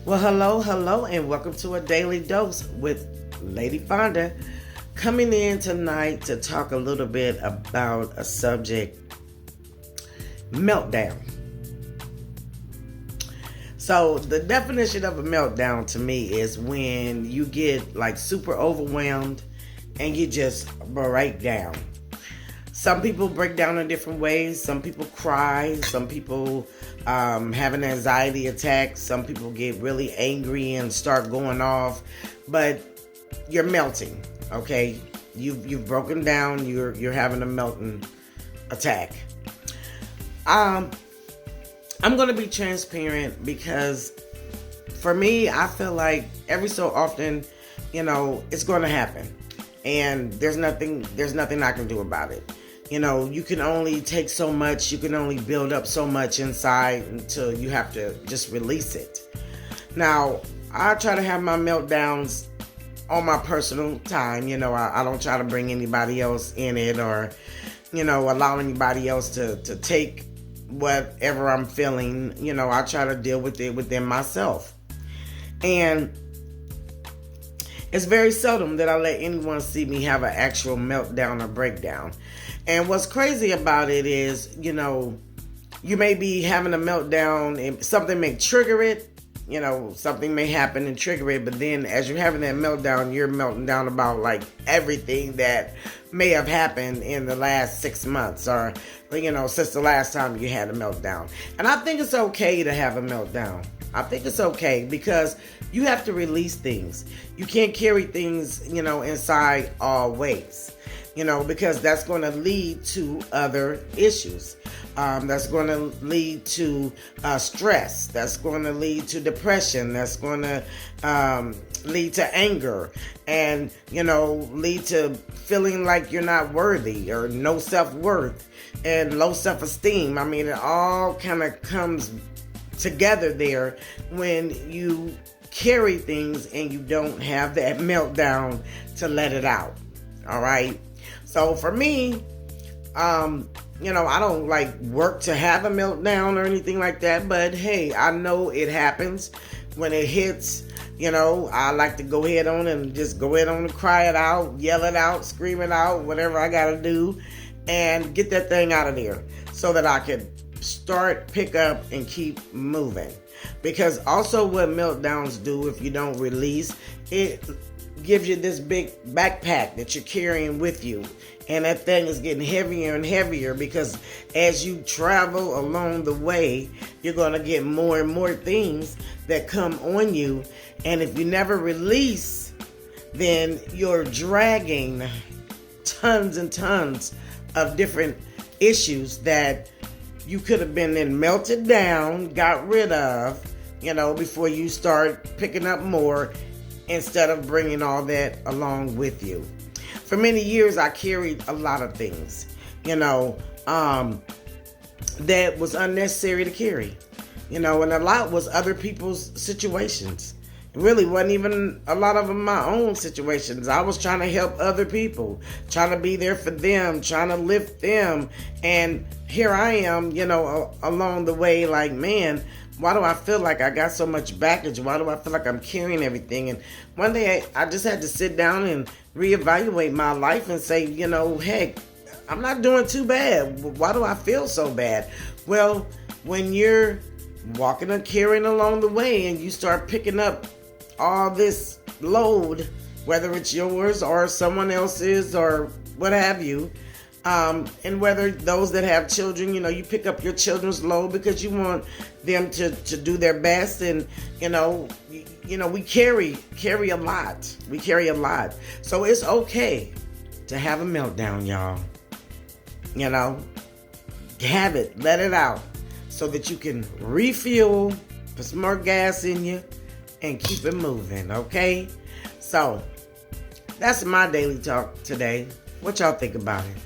Well, hello, and welcome to a daily dose with Lady Fonda. Coming in tonight to talk a little bit about a subject, meltdown. So, the definition of a meltdown to me is when you get like super overwhelmed and you just break down. Some people break down in different ways. Some people cry. Some people have an anxiety attack. Some people get really angry and start going off. But you're melting, okay? You've broken down. You're having a melting attack. I'm gonna be transparent because for me, I feel like every so often, it's going to happen, and there's nothing I can do about it. You can only take so much, you can only build up so much inside until you have to just release it. Now, I try to have my meltdowns on my personal time. I don't try to bring anybody else in it or, allow anybody else to take whatever I'm feeling. I try to deal with it within myself. And it's very seldom that I let anyone see me have an actual meltdown or breakdown. And what's crazy about it is, you may be having a meltdown and something may trigger it. Something may happen and trigger it. But then as you're having that meltdown, you're melting down about like everything that may have happened in the last 6 months or, since the last time you had a meltdown. And I think it's okay to have a meltdown. I think it's okay because you have to release things. You can't carry things, inside always, because that's going to lead to other issues. That's going to lead to stress. That's going to lead to depression. That's going to lead to anger and, lead to feeling like you're not worthy or no self-worth and low self-esteem. I mean, it all kind of comes together there when you carry things and you don't have that meltdown to let it out. All right. So for me, I don't like work to have a meltdown or anything like that, but hey, I know it happens when it hits. I like to go ahead on and cry it out, yell it out, scream it out, whatever I got to do and get that thing out of there so that I can pick up and keep moving. Because also what meltdowns do, if you don't release, it gives you this big backpack that you're carrying with you. And that thing is getting heavier and heavier because as you travel along the way, you're going to get more and more things that come on you. And if you never release, then you're dragging tons and tons of different issues that you could have been then melted down, got rid of, before you start picking up more instead of bringing all that along with you. For many years, I carried a lot of things, that was unnecessary to carry, and a lot was other people's situations. It really wasn't even a lot of them my own situations. I was trying to help other people, trying to be there for them, trying to lift them. And here I am, along the way, like, man, why do I feel like I got so much baggage? Why do I feel like I'm carrying everything? And one day I just had to sit down and reevaluate my life and say, heck, I'm not doing too bad. Why do I feel so bad? Well, when you're walking and carrying along the way and you start picking up all this load, whether it's yours or someone else's or what have you, and whether those that have children, you pick up your children's load because you want them to do their best. And, we carry a lot. We carry a lot. So it's okay to have a meltdown, y'all. Have it, let it out so that you can refuel, put some more gas in you and keep it moving. Okay. So that's my daily talk today. What y'all think about it?